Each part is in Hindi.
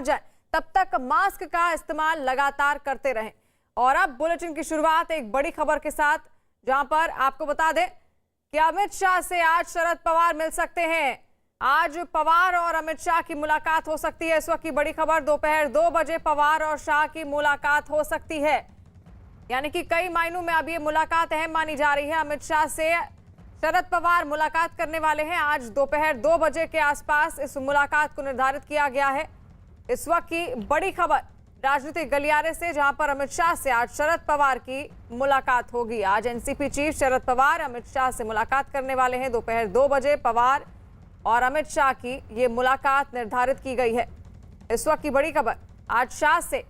जाए तब तक मास्क का इस्तेमाल लगातार करते रहें। और अब बुलेटिन की शुरुआत एक बड़ी खबर के साथ, जहां पर आपको बता दें कि अमित शाह से आज शरद पवार मिल सकते हैं। आज पवार और अमित शाह की मुलाकात हो सकती है। इस वक्त की बड़ी खबर, दोपहर 2 बजे पवार और शाह की मुलाकात हो सकती है। यानी कि कई मायनों में अब ये मुलाकात अहम मानी जा रही है। अमित शाह से शरद पवार मुलाकात करने वाले हैं। आज दोपहर 2 बजे के आसपास इस मुलाकात को निर्धारित किया गया है। इस वक्त की बड़ी खबर राजनीतिक गलियारे से, जहां पर अमित शाह से आज शरद पवार की मुलाकात होगी। आज एनसीपी चीफ शरद पवार अमित शाह से मुलाकात करने वाले हैं। दोपहर 2 बजे पवार और अमित शाह की ये मुलाकात निर्धारित की गई है। इस वक्त की बड़ी खबर, आज शाह से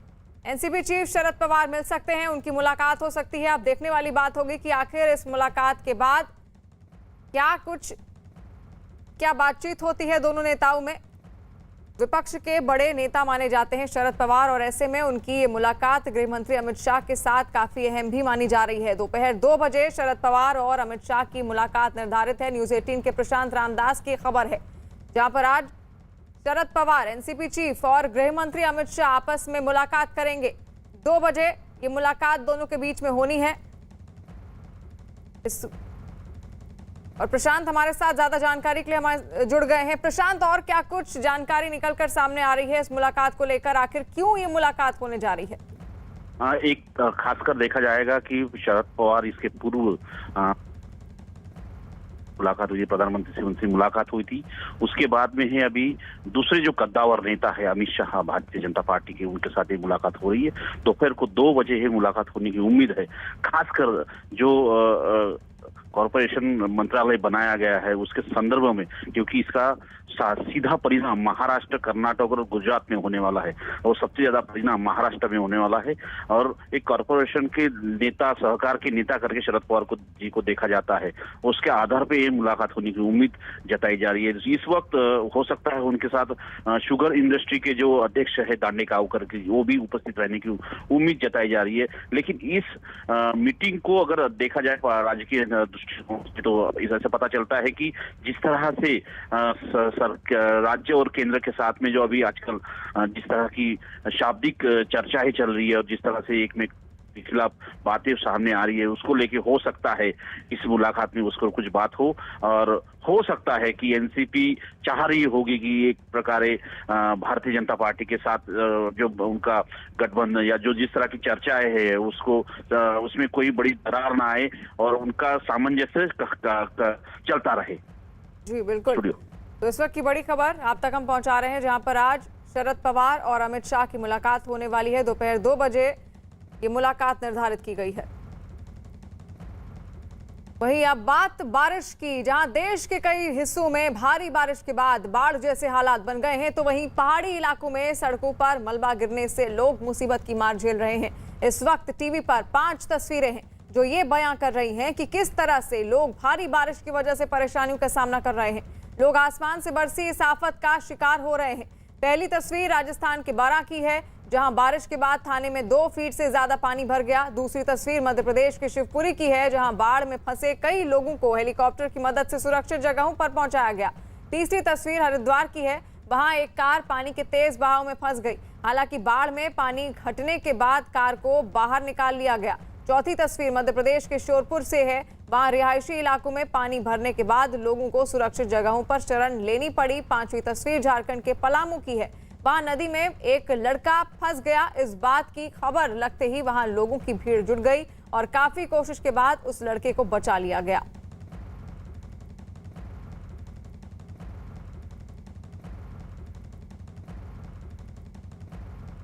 एनसीपी चीफ शरद पवार मिल सकते हैं, उनकी मुलाकात हो सकती है। अब देखने वाली बात होगी कि आखिर इस मुलाकात के बाद क्या बातचीत होती है दोनों नेताओं में। विपक्ष के बड़े नेता माने जाते हैं शरद पवार, और ऐसे में उनकी ये मुलाकात गृह मंत्री अमित शाह के साथ काफी अहम भी मानी जा रही है। दोपहर 2 बजे शरद पवार और अमित शाह की मुलाकात निर्धारित है। न्यूज 18 के प्रशांत रामदास की खबर है, जहां पर आज शरद पवार, एनसीपी चीफ और गृह मंत्री अमित शाह आपस में मुलाकात करेंगे। 2 बजे ये मुलाकात दोनों के बीच में होनी है। और प्रशांत हमारे साथ ज्यादा जानकारी के लिए हमारे जुड़ गए हैं। प्रशांत, और क्या कुछ जानकारी निकलकर सामने आ रही है इस मुलाकात को लेकर? आखिर क्यों ये मुलाकात होने जा रही है? एक खासकर देखा जाएगा कि शरद पवार इसके पूर्व मुलाकात हुई, प्रधानमंत्री से उनसे मुलाकात हुई थी। उसके बाद में है अभी दूसरे जो कद्दावर नेता है अमित शाह, भारतीय जनता पार्टी के, उनके साथ ये मुलाकात हो रही है। दोपहर को 2 बजे है मुलाकात होने की उम्मीद है। खासकर जो कॉर्पोरेशन मंत्रालय बनाया गया है उसके संदर्भ में, क्योंकि इसका सीधा परिणाम महाराष्ट्र, कर्नाटक और गुजरात में होने वाला है, और सबसे ज्यादा परिणाम महाराष्ट्र में होने वाला है। और एक कॉर्पोरेशन के नेता, सहकार के नेता करके शरद पवार जी को देखा जाता है। उसके आधार पे ये मुलाकात होने की उम्मीद जताई जा रही है। इस वक्त हो सकता है उनके साथ शुगर इंडस्ट्री के जो अध्यक्ष है दांडेगावकर के, वो भी उपस्थित रहने की उम्मीद जताई जा रही है। लेकिन इस मीटिंग को अगर देखा जाए राजकीय दृष्टिकोण से, तो इससे पता चलता है कि जिस तरह से राज्य और केंद्र के साथ में जो अभी आजकल जिस तरह की शाब्दिक चर्चाएं चल रही है, और जिस तरह से एक में के खिलाफ बातें सामने आ रही है, उसको लेके हो सकता है इस मुलाकात में उसको कुछ बात हो। और हो सकता है कि एनसीपी चाह रही होगी कि एक प्रकार भारतीय जनता पार्टी के साथ जो उनका गठबंधन या जो जिस तरह की चर्चाएं है उसको उसमें कोई बड़ी दरार ना आए और उनका सामंजस्य चलता रहे। जी बिल्कुल। तो इस वक्त की बड़ी खबर आप तक हम पहुंचा रहे हैं, जहां पर आज शरद पवार और अमित शाह की मुलाकात होने वाली है। दोपहर 2 बजे ये मुलाकात निर्धारित की गई है। वहीं अब बात बारिश की, जहां देश के कई हिस्सों में भारी बारिश के बाद बाढ़ जैसे हालात बन गए हैं, तो वहीं पहाड़ी इलाकों में सड़कों पर मलबा गिरने से लोग मुसीबत की मार झेल रहे हैं। इस वक्त टीवी पर 5 तस्वीरें हैं जो ये बयां कर रही हैं कि किस तरह से लोग भारी बारिश की वजह से परेशानियों का सामना कर रहे हैं। लोग आसमान से बरसी इस आफत का शिकार हो रहे हैं। पहली तस्वीर राजस्थान के बारां की है, जहां बारिश के बाद थाने में 2 फीट से ज्यादा पानी भर गया। दूसरी तस्वीर मध्य प्रदेश के शिवपुरी की है, जहां बाढ़ में फंसे कई लोगों को हेलीकॉप्टर की मदद से सुरक्षित जगहों पर पहुंचाया गया। तीसरी तस्वीर हरिद्वार की है, वहां एक कार पानी के तेज बहाव में फंस गई। हालांकि बाढ़ में पानी घटने के बाद कार को बाहर निकाल लिया गया। चौथी तस्वीर मध्य प्रदेश के श्योपुर से है, वहां रिहायशी इलाकों में पानी भरने के बाद लोगों को सुरक्षित जगहों पर शरण लेनी पड़ी। 5वीं तस्वीर झारखंड के पलामू की है, वहां नदी में एक लड़का फंस गया। इस बात की खबर लगते ही वहां लोगों की भीड़ जुट गई और काफी कोशिश के बाद उस लड़के को बचा लिया गया।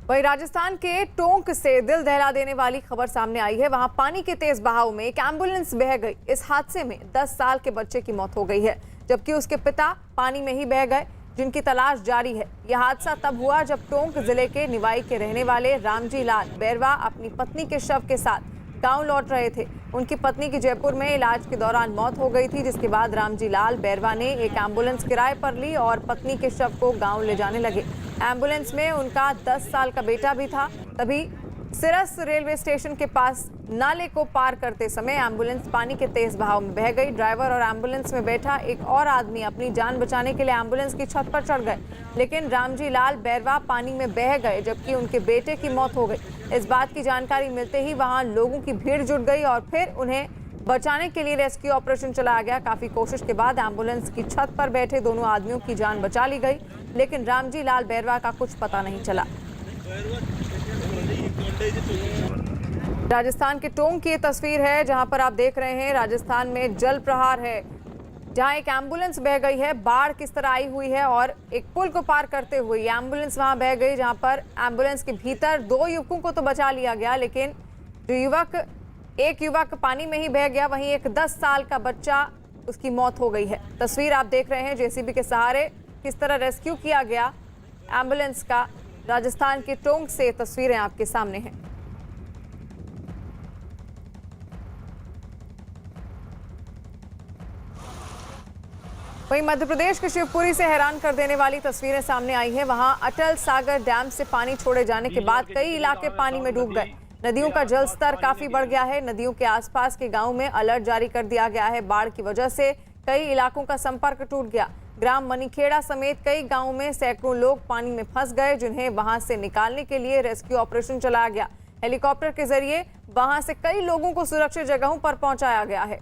वहीं राजस्थान के टोंक से दिल दहला देने वाली खबर सामने आई है। वहां पानी के तेज बहाव में एक एम्बुलेंस बह गई। इस हादसे में 10 साल के बच्चे की मौत हो गई है, जबकि उसके पिता पानी में ही बह गए, जिनकी तलाश जारी है। यह हादसा तब हुआ जब टोंक जिले के निवाई के रहने वाले रामजी लाल बैरवा अपनी पत्नी के शव के साथ गांव लौट रहे थे। उनकी पत्नी की जयपुर में इलाज के दौरान मौत हो गई थी, जिसके बाद रामजी लाल बैरवा ने एक एम्बुलेंस किराए पर ली और पत्नी के शव को गांव ले जाने लगे। एम्बुलेंस में उनका 10 साल का बेटा भी था। तभी सिरस रेलवे स्टेशन के पास नाले को पार करते समय एम्बुलेंस पानी के तेज बहाव में बह गई। ड्राइवर और एम्बुलेंस में बैठा एक और आदमी अपनी जान बचाने के लिए एम्बुलेंस की छत पर चढ़ गए, लेकिन रामजी लाल बैरवा पानी में बह गए, जबकि उनके बेटे की मौत हो गई। इस बात की जानकारी मिलते ही वहां लोगों की भीड़ जुट गई और फिर उन्हें बचाने के लिए रेस्क्यू ऑपरेशन चलाया गया। काफी कोशिश के बाद एम्बुलेंस की छत पर बैठे दोनों आदमियों की जान बचा ली गई, लेकिन रामजी लाल बैरवा का कुछ पता नहीं चला। राजस्थान के टोंक की ये तस्वीर है, जहां पर आप देख रहे हैं राजस्थान में जल प्रहार है, जहां एक एम्बुलेंस बह गई है। बाढ़ किस तरह आई हुई है और एक पुल को पार करते हुए एम्बुलेंस वहां बह गई, जहां पर एम्बुलेंस के भीतर 2 युवकों को तो बचा लिया गया, लेकिन जो एक युवक पानी में ही बह गया, वहीं एक 10 साल का बच्चा, उसकी मौत हो गई है। तस्वीर आप देख रहे हैं जेसीबी के सहारे किस तरह रेस्क्यू किया गया एम्बुलेंस का। राजस्थान के टोंक से तस्वीरें आपके सामने हैं। वहीं मध्य प्रदेश के शिवपुरी से हैरान कर देने वाली तस्वीरें सामने आई है। वहां अटल सागर डैम से पानी छोड़े जाने के बाद कई इलाके पानी में डूब गए। नदियों का जल स्तर काफी बढ़ गया है। नदियों के आसपास के गांवों में अलर्ट जारी कर दिया गया है। बाढ़ की वजह से कई इलाकों का संपर्क टूट गया। ग्राम मनीखेड़ा समेत कई गांवों में सैकड़ों लोग पानी में फंस गए, जिन्हें वहां से निकालने के लिए रेस्क्यू ऑपरेशन चलाया गया। हेलीकॉप्टर के जरिए वहां से कई लोगों को सुरक्षित जगहों पर पहुंचाया गया है।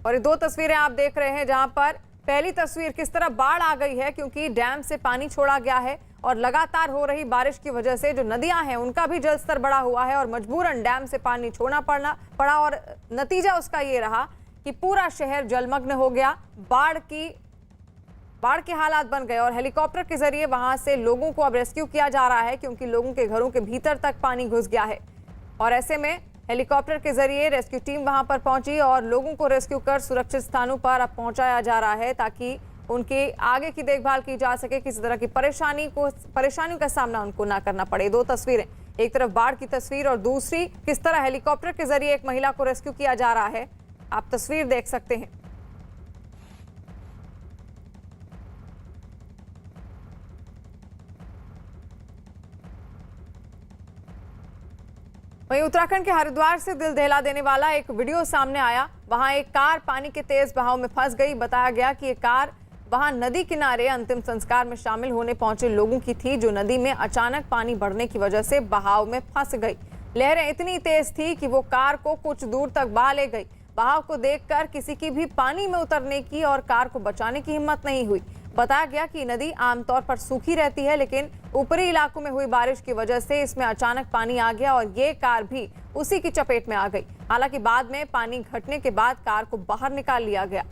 और ये 2 तस्वीरें आप देख रहे हैं, जहां पर पहली तस्वीर किस तरह बाढ़ आ गई है, क्योंकि डैम से पानी छोड़ा गया है और लगातार हो रही बारिश की वजह से जो नदियां हैं उनका भी जलस्तर बढ़ा हुआ है और मजबूरन डैम से पानी छोड़ना पड़ा और नतीजा उसका ये रहा कि पूरा शहर जलमग्न हो गया। बाढ़ के हालात बन गए और हेलीकॉप्टर के जरिए वहां से लोगों को अब रेस्क्यू किया जा रहा है, क्योंकि लोगों के घरों के भीतर तक पानी घुस गया है। और ऐसे में हेलीकॉप्टर के जरिए रेस्क्यू टीम वहां पर पहुंची और लोगों को रेस्क्यू कर सुरक्षित स्थानों पर अब पहुंचाया जा रहा है, ताकि उनके आगे की देखभाल की जा सके, किसी तरह की परेशानियों का सामना उनको ना करना पड़े। 2 तस्वीरें, एक तरफ बाढ़ की तस्वीर और दूसरी किस तरह हेलीकॉप्टर के जरिए एक महिला को रेस्क्यू किया जा रहा है। आप तस्वीर देख सकते हैं। वहीं उत्तराखंड के हरिद्वार से दिल दहला देने वाला एक वीडियो सामने आया। वहां एक कार पानी के तेज बहाव में फंस गई। बताया गया कि ये कार वहां नदी किनारे अंतिम संस्कार में शामिल होने पहुंचे लोगों की थी, जो नदी में अचानक पानी बढ़ने की वजह से बहाव में फंस गई। लहरें इतनी तेज थी कि वो कार को कुछ दूर तक बहा ले गई। बहाव को देखकर किसी की भी पानी में उतरने की और कार को बचाने की हिम्मत नहीं हुई। बताया गया कि नदी आमतौर पर सूखी रहती है, लेकिन ऊपरी इलाकों में हुई बारिश की वजह से इसमें अचानक पानी आ गया और ये कार भी उसी की चपेट में आ गई। हालांकि बाद में पानी घटने के बाद कार को बाहर निकाल लिया गया।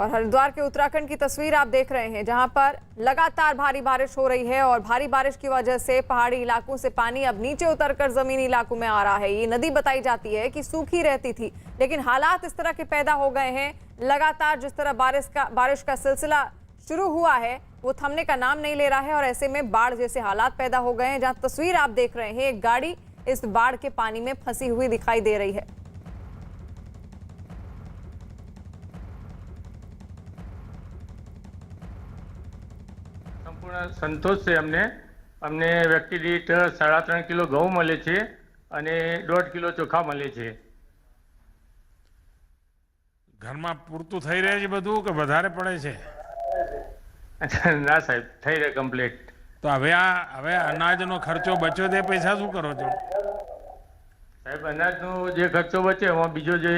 और हरिद्वार के उत्तराखंड की तस्वीर आप देख रहे हैं, जहां पर लगातार भारी बारिश हो रही है और भारी बारिश की वजह से पहाड़ी इलाकों से पानी अब नीचे उतरकर जमीनी इलाकों में आ रहा है। ये नदी बताई जाती है कि सूखी रहती थी, लेकिन हालात इस तरह के पैदा हो गए हैं। लगातार जिस तरह बारिश का सिलसिला शुरू हुआ है वो थमने का नाम नहीं ले रहा है और ऐसे में बाढ़ जैसे हालात पैदा हो गए हैं। जहां तस्वीर आप देख रहे हैं, एक गाड़ी इस बाढ़ के पानी में फंसी हुई दिखाई दे रही है। સંપૂર્ણ સંતોષ છે અમને વ્યક્તિ દીઠ 3.5 કિલો ઘઉં મળે છે અને 1.5 કિલો ચોખા મળે છે। ઘરમાં પૂરતું થઈ રહે છે બધું કે વધારે પડે છે? ના સાહેબ, થઈ રહે કમ્પ્લીટ। તો હવે અનાજનો ખર્ચો બચ્યો તે પૈસા શું કરો છો? સાહેબ, અનાજનો જે ખર્ચો બચે એમાં બીજો જે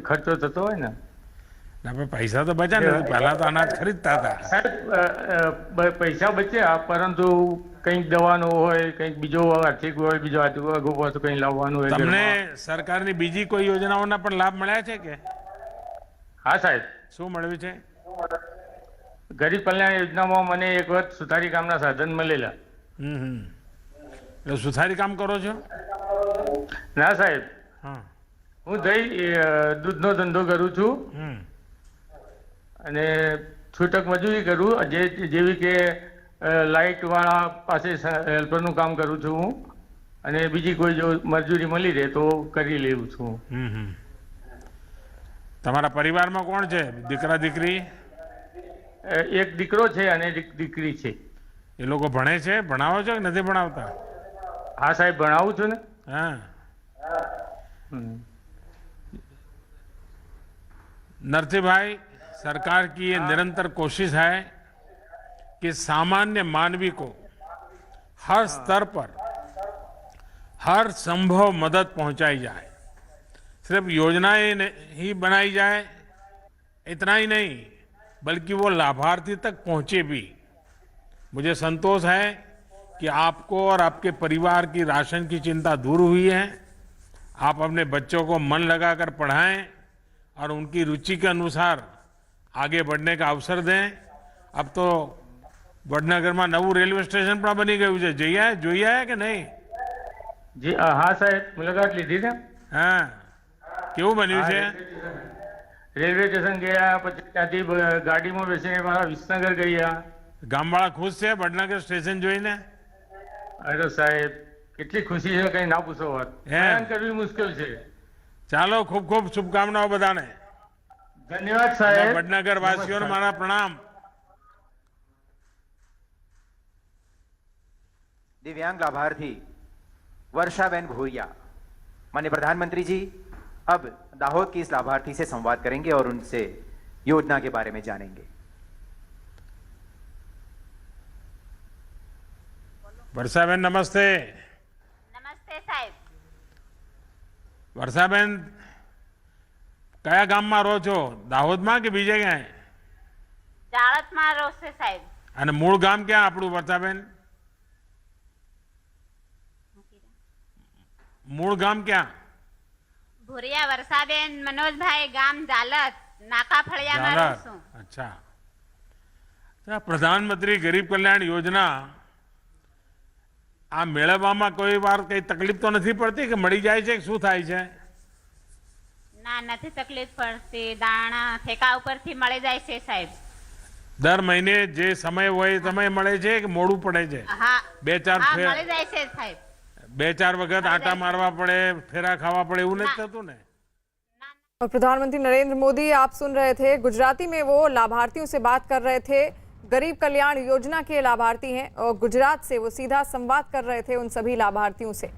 ખર્ચો થતો હોય ને, આપણે પૈસા તો બચ્યા ને, પહેલા તો અનાજ ખરીદતા હતા સાહેબ। પૈસા બચ્યા, પરંતુ કંઈક દવાનો હોય, કંઈક બીજો આર્થિક હોય, બીજો આર્થિક કંઈ લાવવાનું હોય। તમને સરકારની બીજી કોઈ યોજનાઓના પણ લાભ મળ્યા છે કે? હા સાહેબ। શું મળ્યું છે? ગરીબ કલ્યાણ યોજનામાં મને એક વખત સુથારી કામના સાધન મળેલા। એટલે સુથારી કામ કરો છો? ના સાહેબ, હા, હું દૂધનો ધંધો કરું છું અને છૂટક મજૂરી કરું, જેવી કે લાઇટ વાળા પાસે હેલ્પરનું કામ કરું છું હું, અને બીજી કોઈ જો મજૂરી મળી રહે તો કરી લેવું છું। તમારા પરિવારમાં કોણ છે? દીકરા દીકરી? એક દીકરો છે અને એક દીકરી છે। એ લોકો ભણે છે? ભણાવો છો કે નથી ભણાવતા? હા સાહેબ, ભણાવું છું ને. हाँ હમ. नरसिंह भाई, सरकार की ये निरंतर कोशिश है कि सामान्य मानवी को हर स्तर पर हर संभव मदद पहुंचाई जाए। सिर्फ योजनाएं ही बनाई जाए इतना ही नहीं, बल्कि वो लाभार्थी तक पहुंचे भी। मुझे संतोष है कि आपको और आपके परिवार की राशन की चिंता दूर हुई है। आप अपने बच्चों को मन लगाकर पढ़ाएं और उनकी रुचि के अनुसार आगे बढ़ने का अवसर दें। अब तो वडनगर में नવું रेलवे स्टेशन પણ બની ગયું છે, જોયા કે નહીં? જી હા સાહેબ, મુલાકાત લીધી ને. હા, કેવું બન્યું છે? રેલવે સ્ટેશન ગયા, પછી ત્યાંથી ગાડીમાં બેસીને મારા વિસનગર ગયા. ગામવાળા ખુશ છે વડનગર સ્ટેશન જોઈને? અરે સાહેબ, કેટલી ખુશી છે, કઈ ના પૂછો વાત. બયાન કરવી મુશ્કેલ છે. ચાલો, ખૂબ ખૂબ શુભકામનાઓ બધાને. ધન્યવાદ સાહેબ. વડનગર વાસીઓને મારા પ્રણામ. दिव्यांग लाभार्थी वर्षाबेन भूरिया। माननीय प्रधानमंत्री जी अब दाहोद की इस लाभार्थी से संवाद करेंगे और उनसे योजना के बारे में जानेंगे। વર્ષાબેન નમસ્તે. નમસ્તે સાહેબ. વર્ષાબેન, કયા ગામમાં રહો છો? દાહોદમાં કે બીજે ક્યાંય? જાળતમાં રોશે સાહેબ. અને મૂળ ગામ ક્યાં આપણું વર્ષાબેન? મૂળ ગામ ક્યાં? ભુરિયા વર્ષાબેન મનોજભાઈ, ગામ જાલત, નાકા ફળિયામાં રહું છું. અચ્છા. પ્રધાનમંત્રી ગરીબ કલ્યાણ યોજના આ મેળવવામાં કોઈ વાર કઈ તકલીફ તો નથી પડતી કે મળી જાય છે કે શું થાય છે? ના, નથી તકલીફ પડતી. દાણા ઠેકા ઉપરથી મળી જાય છે સાહેબ. દર મહિને જે સમય હોય એ સમય મળે છે કે મોડું પડે છે? હા બે ચાર હા, ફેર મળી જાય છે સાહેબ. બે ચાર વખત આટા મારવા પડે, ફેરા ખાવા પડે, એવું નથી થતું ને? और प्रधानमंत्री नरेंद्र मोदी, आप सुन रहे थे, गुजराती में वो लाभार्थियों से बात कर रहे थे। गरीब कल्याण योजना के लाभार्थी हैं और गुजरात से वो सीधा संवाद कर रहे थे उन सभी लाभार्थियों से।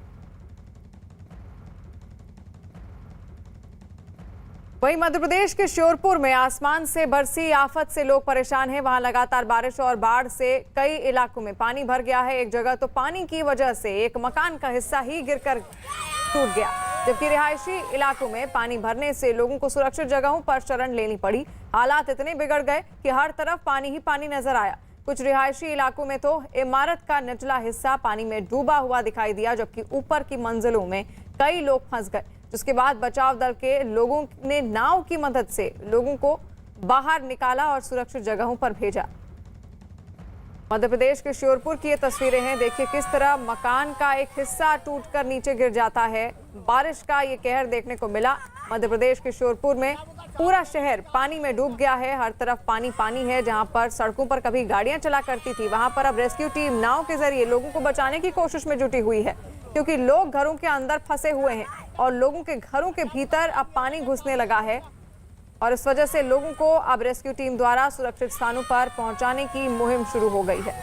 वहीं मध्य प्रदेश के श्योरपुर में आसमान से बरसी आफत से लोग परेशान हैं। वहां लगातार बारिश और बाढ़ से कई इलाकों में पानी भर गया है। एक जगह तो पानी की वजह से एक मकान का हिस्सा ही गिरकर टूट गया, जबकि रिहायशी इलाकों में पानी भरने से लोगों को सुरक्षित जगहों पर शरण लेनी पड़ी। हालात इतने बिगड़ गए कि हर तरफ पानी ही पानी नजर आया। कुछ रिहायशी इलाकों में तो इमारत का निचला हिस्सा पानी में डूबा हुआ दिखाई दिया, जबकि ऊपर की मंजिलों में कई लोग फंस गए, जिसके बाद बचाव दल के लोगों ने नाव की मदद से लोगों को बाहर निकाला और सुरक्षित जगहों पर भेजा। मध्य प्रदेश के श्योरपुर की ये तस्वीरें हैं। देखिए किस तरह मकान का एक हिस्सा टूटकर नीचे गिर जाता है। बारिश का ये कहर देखने को मिला। मध्य प्रदेश के श्योरपुर में पूरा शहर पानी में डूब गया है। हर तरफ पानी पानी है। जहां पर सड़कों पर कभी गाड़ियां चला करती थी, वहां पर अब रेस्क्यू टीम नाव के जरिए लोगों को बचाने की कोशिश में जुटी हुई है, क्योंकि लोग घरों के अंदर फंसे हुए हैं और लोगों के घरों के भीतर अब पानी घुसने लगा है। और इस वजह से लोगों को अब रेस्क्यू टीम द्वारा सुरक्षित स्थानों पर पहुंचाने की मुहिम शुरू हो गई है।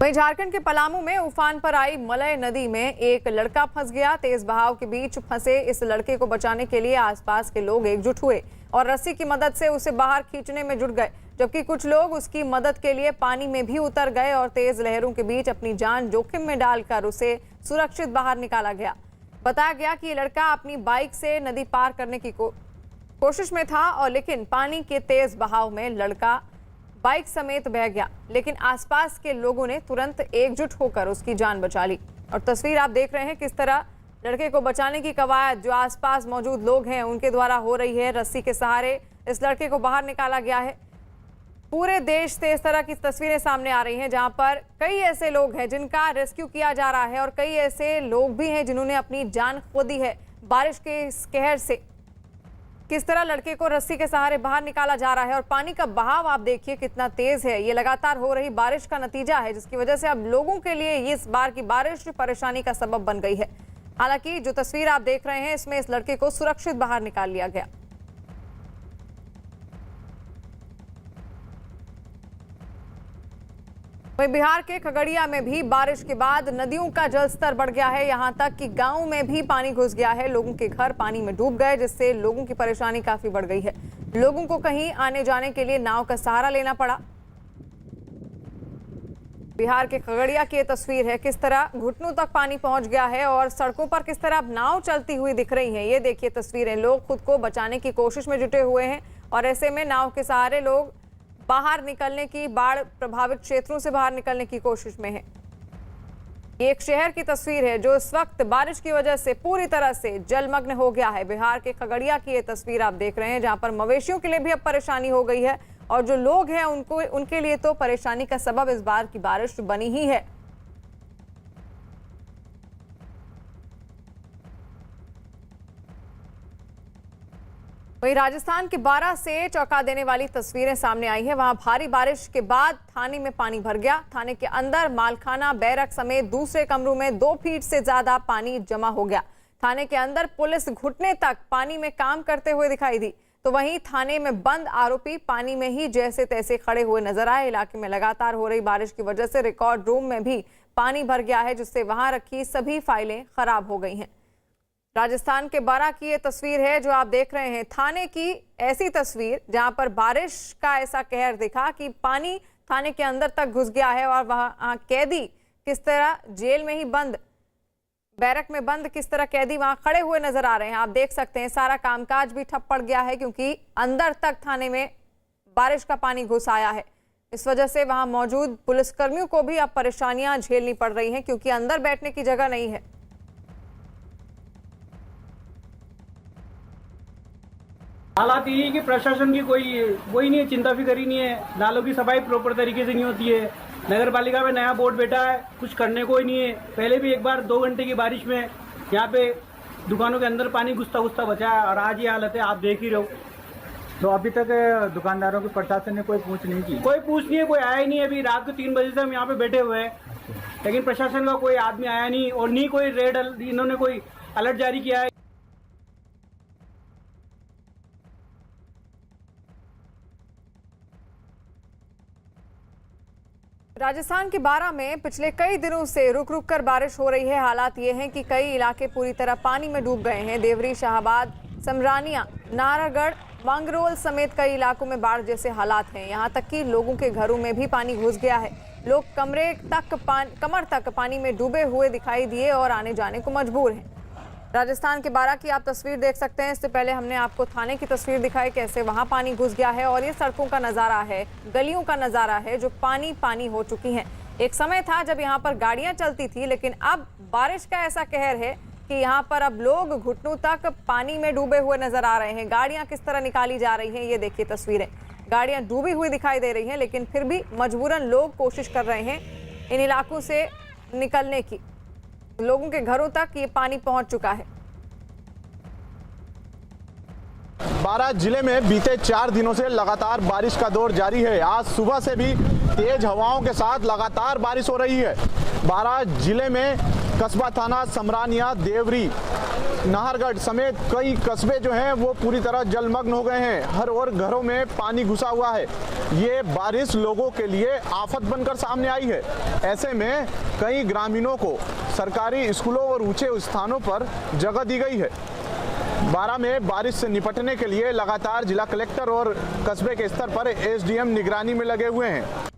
वहीं झारखंड के पलामू में उफान पर आई मलय नदी में एक लड़का फंस गया। तेज बहाव के बीच फंसे इस लड़के को बचाने के लिए आसपास के लोग एकजुट हुए और रस्सी की मदद से उसे बाहर खींचने में जुट गए, जबकि कुछ लोग उसकी मदद के लिए पानी में भी उतर गए और तेज लहरों के बीच अपनी जान जोखिम में डालकर उसे सुरक्षित बाहर निकाला गया। बताया गया कि ये लड़का अपनी बाइक से नदी पार करने की कोशिश में था और लेकिन पानी के तेज बहाव में लड़का बाइक समेत बह गया, लेकिन आसपास के लोगों ने तुरंत एकजुट होकर उसकी जान बचा ली। और तस्वीर आप देख रहे हैं किस तरह लड़के को बचाने की कवायद जो आसपास मौजूद लोग हैं उनके द्वारा हो रही है। रस्सी के सहारे इस लड़के को बाहर निकाला गया है। पूरे देश से इस तरह की तस्वीरें सामने आ रही हैं, जहां पर कई ऐसे लोग हैं जिनका रेस्क्यू किया जा रहा है और कई ऐसे लोग भी हैं जिन्होंने अपनी जान खो दी है बारिश के इस कहर से। किस तरह लड़के को रस्सी के सहारे बाहर निकाला जा रहा है और पानी का बहाव आप देखिए कितना तेज है। ये लगातार हो रही बारिश का नतीजा है, जिसकी वजह से अब लोगों के लिए इस बार की बारिश परेशानी का सबब बन गई है। हालांकि जो तस्वीर आप देख रहे हैं इसमें इस लड़के को सुरक्षित बाहर निकाल लिया गया। वहीं बिहार के खगड़िया में भी बारिश के बाद नदियों का जलस्तर बढ़ गया है। यहां तक कि गांव में भी पानी घुस गया है। लोगों के घर पानी में डूब गए, जिससे लोगों की परेशानी काफी बढ़ गई है। लोगों को कहीं आने जाने के लिए नाव का सहारा लेना पड़ा। बिहार के खगड़िया की ये तस्वीर है, किस तरह घुटनों तक पानी पहुंच गया है और सड़कों पर किस तरह अब नाव चलती हुई दिख रही है। ये देखिए तस्वीरें, लोग खुद को बचाने की कोशिश में जुटे हुए हैं और ऐसे में नाव के सहारे लोग बाहर निकलने की, बाढ़ प्रभावित क्षेत्रों से बाहर निकलने की कोशिश में है। ये एक शहर की तस्वीर है जो इस वक्त बारिश की वजह से पूरी तरह से जलमग्न हो गया है। बिहार के खगड़िया की ये तस्वीर आप देख रहे हैं, जहां पर मवेशियों के लिए भी अब परेशानी हो गई है और जो लोग हैं उनके लिए तो परेशानी का सबब इस बार की बारिश बनी ही है। वहीं राजस्थान के बारां से चौंका देने वाली तस्वीरें सामने आई हैं। वहां भारी बारिश के बाद थाने में पानी भर गया। थाने के अंदर मालखाना, बैरक समेत दूसरे कमरों में 2 फीट से ज्यादा पानी जमा हो गया। थाने के अंदर पुलिस घुटने तक पानी में काम करते हुए दिखाई दी, तो वहीं थाने में बंद आरोपी पानी में ही जैसे तैसे खड़े हुए नजर आए। इलाके में लगातार हो रही बारिश की वजह से रिकॉर्ड रूम में भी पानी भर गया है, जिससे वहां रखी सभी फाइलें खराब हो गई हैं। राजस्थान के बारां की ये तस्वीर है जो आप देख रहे हैं। थाने की ऐसी तस्वीर जहां पर बारिश का ऐसा कहर दिखा कि पानी थाने के अंदर तक घुस गया है और वहां कैदी किस तरह जेल में ही बंद, बैरक में बंद किस तरह कैदी वहां खड़े हुए नजर आ रहे हैं। आप देख सकते हैं सारा कामकाज भी ठप पड़ गया है क्योंकि अंदर तक थाने में बारिश का पानी घुस आया है। इस वजह से वहां मौजूद पुलिसकर्मियों को भी अब परेशानियां झेलनी पड़ रही हैं क्योंकि अंदर बैठने की जगह नहीं है। हालात ये है कि प्रशासन की कोई नहीं है, चिंता फिक्र ही नहीं है। नालों की सफाई प्रॉपर तरीके से नहीं होती है। नगर पालिका में नया बोर्ड बैठा है, कुछ करने को ही नहीं है। पहले भी एक बार 2 घंटे की बारिश में यहाँ पे दुकानों के अंदर पानी घुसता बचा है और आज ये हालत है, आप देख ही रहो। तो अभी तक दुकानदारों के प्रशासन ने कोई पूछ नहीं की? कोई पूछ नहीं है, कोई आया ही नहीं है। अभी रात को 3 बजे से हम यहाँ पे बैठे हुए हैं, लेकिन प्रशासन का कोई आदमी आया नहीं और नहीं कोई रेड इन्होंने कोई अलर्ट जारी किया है। राजस्थान के बारां में पिछले कई दिनों से रुक रुक कर बारिश हो रही है। हालात ये हैं कि कई इलाके पूरी तरह पानी में डूब गए हैं। देवरी, शाहबाद, समरानिया, नारागढ़, मंगरोल समेत कई इलाकों में बाढ़ जैसे हालात हैं। यहां तक कि लोगों के घरों में भी पानी घुस गया है। लोग कमर तक पानी में डूबे हुए दिखाई दिए और आने जाने को मजबूर हैं। राजस्थान के बारां की आप तस्वीर देख सकते हैं। इससे पहले हमने आपको थाने की तस्वीर दिखाई, कैसे वहां पानी घुस गया है और ये सड़कों का नज़ारा है, गलियों का नज़ारा है जो पानी हो चुकी हैं। एक समय था जब यहाँ पर गाड़ियां चलती थी, लेकिन अब बारिश का ऐसा कहर है कि यहाँ पर अब लोग घुटनों तक पानी में डूबे हुए नजर आ रहे हैं। गाड़ियां किस तरह निकाली जा रही हैं, ये देखिए तस्वीरें। गाड़ियां डूबी हुई दिखाई दे रही हैं, लेकिन फिर भी मजबूरन लोग कोशिश कर रहे हैं इन इलाकों से निकलने की। लोगों के घरों तक ये पानी पहुंच चुका है। बारां जिले में बीते 4 दिनों से लगातार बारिश का दौर जारी है। आज सुबह से भी तेज हवाओं के साथ लगातार बारिश हो रही है। बारां जिले में कस्बा थाना, समरानिया, देवरी, नाहरगढ़ समेत कई कस्बे जो हैं वो पूरी तरह जलमग्न हो गए हैं। हर ओर घरों में पानी घुसा हुआ है। ये बारिश लोगों के लिए आफत बनकर सामने आई है। ऐसे में कई ग्रामीणों को सरकारी स्कूलों और ऊंचे स्थानों पर जगह दी गई है। बारां में बारिश से निपटने के लिए लगातार जिला कलेक्टर और कस्बे के स्तर पर एसडीएम निगरानी में लगे हुए हैं।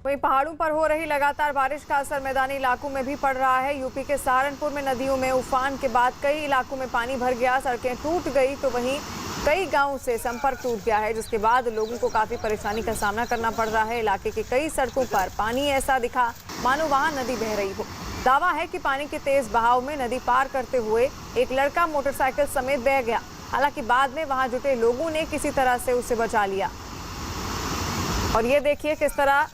वहीं पहाड़ों पर हो रही लगातार बारिश का असर मैदानी इलाकों में भी पड़ रहा है। यूपी के सहारनपुर में नदियों में उफान के बाद कई इलाकों में पानी भर गया, सड़कें टूट गई, तो वहीं कई गांवों से संपर्क टूट गया है, जिसके बाद लोगों को काफी परेशानी का सामना करना पड़ रहा है। इलाके के कई सड़कों पर पानी ऐसा दिखा मानो वहां नदी बह रही हो। दावा है कि पानी के तेज बहाव में नदी पार करते हुए एक लड़का मोटरसाइकिल समेत बह गया। हालांकि बाद में वहां जुटे लोगों ने किसी तरह से उसे बचा लिया। और ये देखिए किस तरह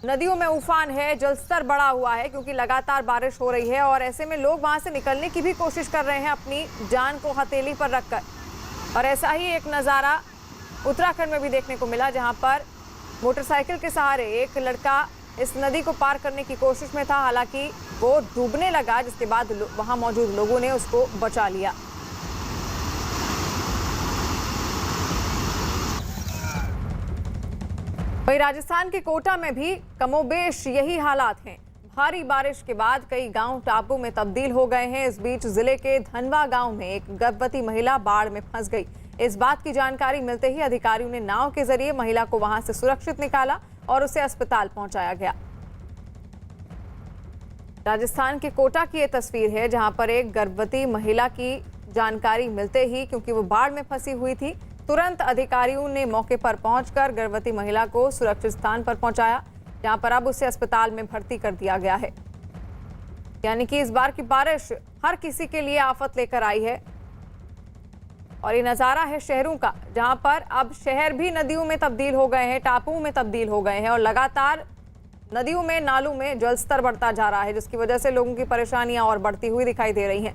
नदियों में उफान है, जलस्तर बढ़ा हुआ है क्योंकि लगातार बारिश हो रही है और ऐसे में लोग वहां से निकलने की भी कोशिश कर रहे हैं अपनी जान को हथेली पर रखकर। और ऐसा ही एक नज़ारा उत्तराखंड में भी देखने को मिला, जहां पर मोटरसाइकिल के सहारे एक लड़का इस नदी को पार करने की कोशिश में था। हालांकि वो डूबने लगा, जिसके बाद वहां मौजूद लोगों ने उसको बचा लिया। वहीं राजस्थान के कोटा में भी कमोबेश यही हालात हैं। भारी बारिश के बाद कई गांव टापू में तब्दील हो गए हैं। इस बीच जिले के धनवा गांव में एक गर्भवती महिला बाढ़ में फंस गई। इस बात की जानकारी मिलते ही अधिकारियों ने नाव के जरिए महिला को वहां से सुरक्षित निकाला और उसे अस्पताल पहुंचाया गया। राजस्थान के कोटा की ये तस्वीर है, जहां पर एक गर्भवती महिला की जानकारी मिलते ही, क्योंकि वो बाढ़ में फंसी हुई थी, तुरंत अधिकारियों ने मौके पर पहुंचकर गर्भवती महिला को सुरक्षित स्थान पर पहुंचाया, जहां पर अब उसे अस्पताल में भर्ती कर दिया गया है। यानी कि इस बार की बारिश हर किसी के लिए आफत लेकर आई है। और ये नज़ारा है शहरों का, जहां पर अब शहर भी नदियों में तब्दील हो गए हैं, टापुओं में तब्दील हो गए हैं और लगातार नदियों में, नालों में जलस्तर बढ़ता जा रहा है, जिसकी वजह से लोगों की परेशानियां और बढ़ती हुई दिखाई दे रही हैं।